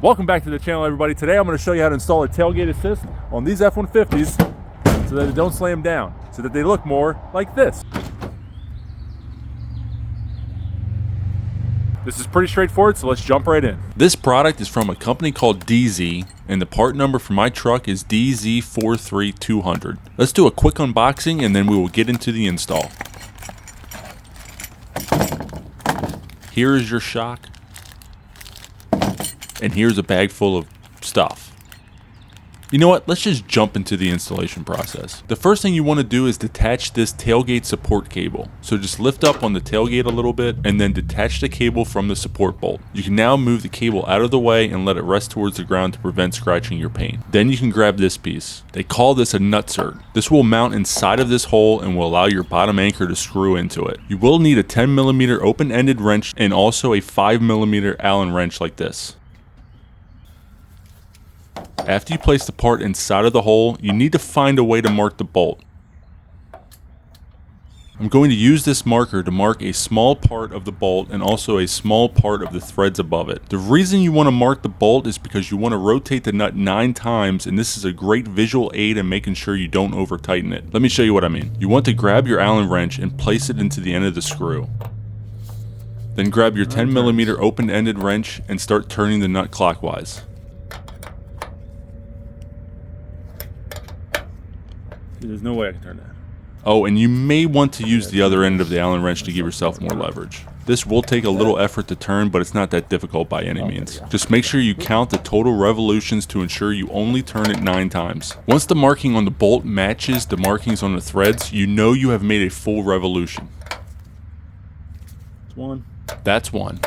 Welcome back to the channel, everybody. Today I'm going to show you how to install a tailgate assist on these F-150s so that it don't slam down, so that they look more like this. This is pretty straightforward, so let's jump right in. This product is from a company called DZ, and the part number for my truck is DZ43200. Let's do a quick unboxing and then we will get into the install. Here is your shock. And here's a bag full of stuff. You know what? Let's just jump into the installation process. The first thing you want to do is detach this tailgate support cable. So just lift up on the tailgate a little bit and then detach the cable from the support bolt. You can now move the cable out of the way and let it rest towards the ground to prevent scratching your paint. Then you can grab this piece. They call this a Nutsert. This will mount inside of this hole and will allow your bottom anchor to screw into it. You will need a 10mm open-ended wrench and also a 5mm Allen wrench like this. After you place the part inside of the hole, you need to find a way to mark the bolt. I'm going to use this marker to mark a small part of the bolt and also a small part of the threads above it. The reason you want to mark the bolt is because you want to rotate the nut 9 times, and this is a great visual aid in making sure you don't over tighten it. Let me show you what I mean. You want to grab your Allen wrench and place it into the end of the screw. Then grab your 10mm open-ended wrench and start turning the nut clockwise. There's no way I can turn that. Oh, and you may want to use the other end of the Allen wrench to give yourself more leverage. This will take a little effort to turn, but it's not that difficult by any means. Just make sure you count the total revolutions to ensure you only turn it 9 times. Once the marking on the bolt matches the markings on the threads, you know you have made a full revolution. That's one. That's one.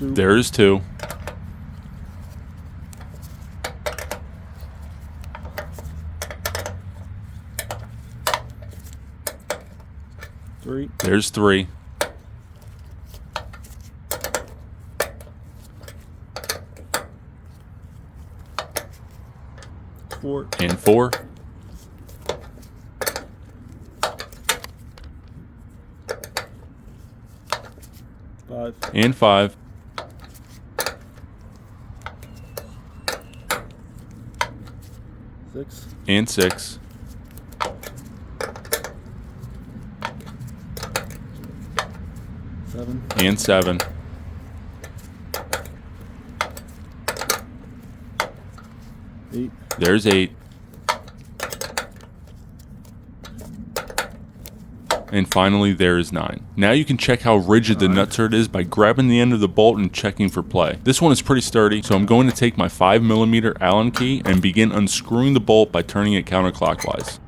There's 2. Three. There's 3. Four. And 4. Five. And 5. Six. And 6. Seven. And 7. Eight. There's 8. And finally, there is 9. Now you can check how rigid the Nutsert is by grabbing the end of the bolt and checking for play. This one is pretty sturdy, so I'm going to take my 5mm Allen key and begin unscrewing the bolt by turning it counterclockwise.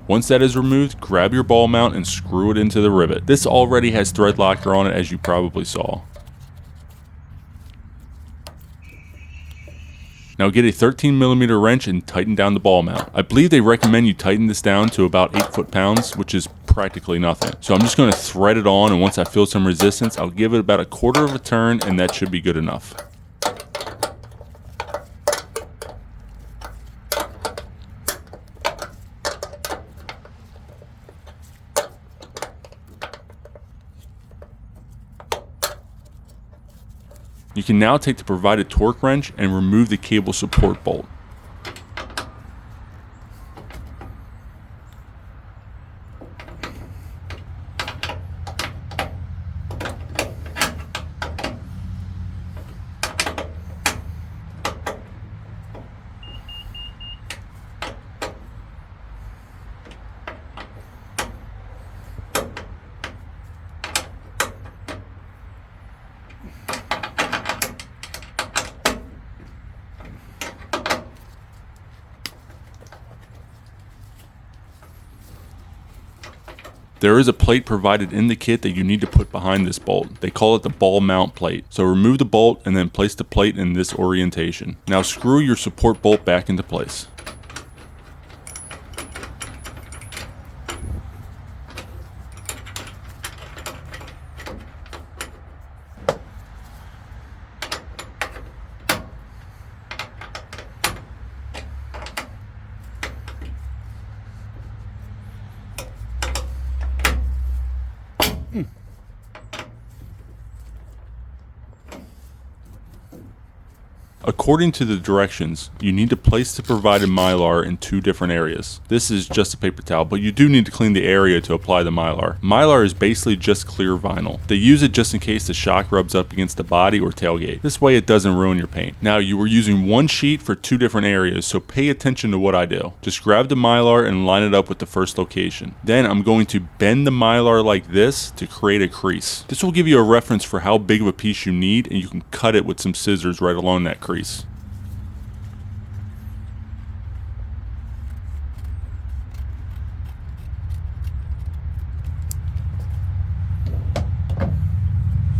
Once that is removed, grab your ball mount and screw it into the rivet. This already has thread locker on it, as you probably saw. Now get a 13mm wrench and tighten down the ball mount. I believe they recommend you tighten this down to about 8 foot-pounds, which is practically nothing. So I'm just going to thread it on, and once I feel some resistance, I'll give it about a quarter of a turn, and that should be good enough. You can now take the provided torque wrench and remove the cable support bolt. There is a plate provided in the kit that you need to put behind this bolt. They call it the ball mount plate. So remove the bolt and then place the plate in this orientation. Now screw your support bolt back into place. According to the directions, you need to place the provided Mylar in 2 different areas. This is just a paper towel, but you do need to clean the area to apply the Mylar. Mylar is basically just clear vinyl. They use it just in case the shock rubs up against the body or tailgate. This way it doesn't ruin your paint. Now you were using 1 sheet for 2 different areas, so pay attention to what I do. Just grab the Mylar and line it up with the first location. Then I'm going to bend the Mylar like this to create a crease. This will give you a reference for how big of a piece you need, and you can cut it with some scissors right along that crease.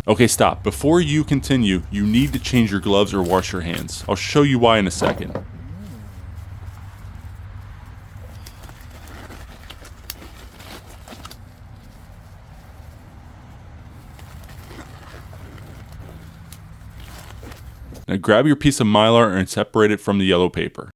Okay, stop. Before you continue, you need to change your gloves or wash your hands. I'll show you why in a second. Now grab your piece of Mylar and separate it from the yellow paper.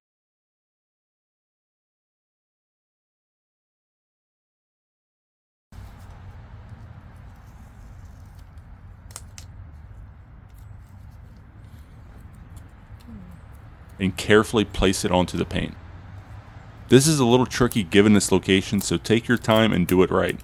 And carefully place it onto the paint. This is a little tricky given this location, so take your time and do it right.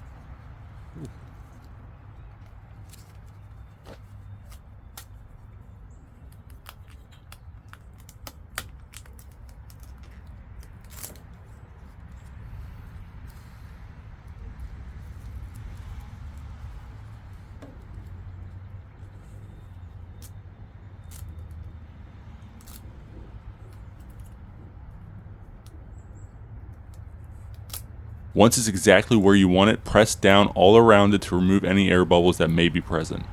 Once it's exactly where you want it, press down all around it to remove any air bubbles that may be present.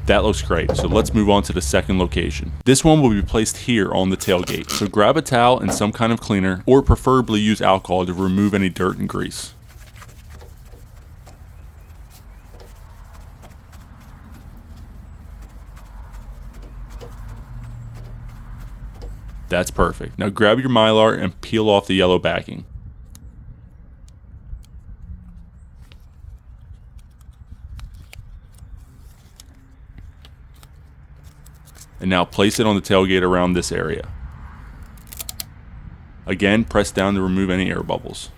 That looks great, so let's move on to the second location. This one will be placed here on the tailgate, so grab a towel and some kind of cleaner, or preferably use alcohol to remove any dirt and grease. That's perfect. Now grab your Mylar and peel off the yellow backing. And now place it on the tailgate around this area. Again, press down to remove any air bubbles.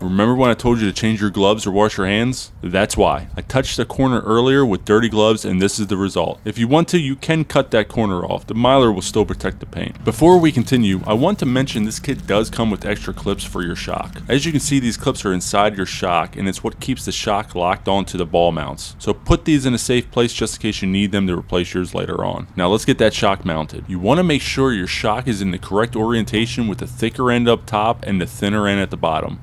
Remember when I told you to change your gloves or wash your hands? That's why. I touched the corner earlier with dirty gloves and this is the result. If you want to, you can cut that corner off. The Mylar will still protect the paint. Before we continue, I want to mention this kit does come with extra clips for your shock. As you can see, these clips are inside your shock and it's what keeps the shock locked onto the ball mounts. So put these in a safe place just in case you need them to replace yours later on. Now let's get that shock mounted. You want to make sure your shock is in the correct orientation with the thicker end up top and the thinner end at the bottom.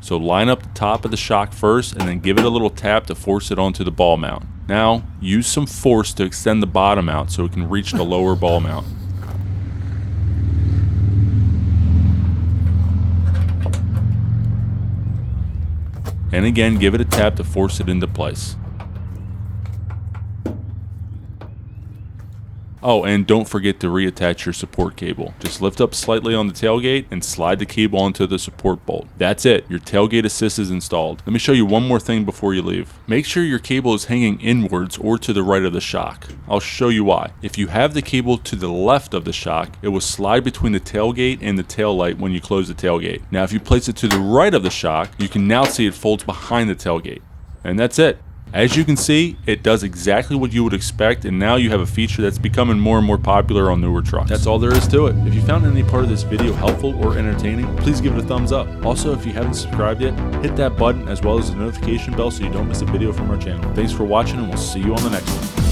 So line up the top of the shock first and then give it a little tap to force it onto the ball mount. Now use some force to extend the bottom out so it can reach the lower ball mount. And again, give it a tap to force it into place. Oh, and don't forget to reattach your support cable. Just lift up slightly on the tailgate and slide the cable onto the support bolt. That's it. Your tailgate assist is installed. Let me show you one more thing before you leave. Make sure your cable is hanging inwards or to the right of the shock. I'll show you why. If you have the cable to the left of the shock, it will slide between the tailgate and the tail light when you close the tailgate. Now, if you place it to the right of the shock, you can now see it folds behind the tailgate. And that's it. As you can see, it does exactly what you would expect, and now you have a feature that's becoming more and more popular on newer trucks. That's all there is to it. If you found any part of this video helpful or entertaining, please give it a thumbs up. Also, if you haven't subscribed yet, hit that button as well as the notification bell so you don't miss a video from our channel. Thanks for watching, and we'll see you on the next one.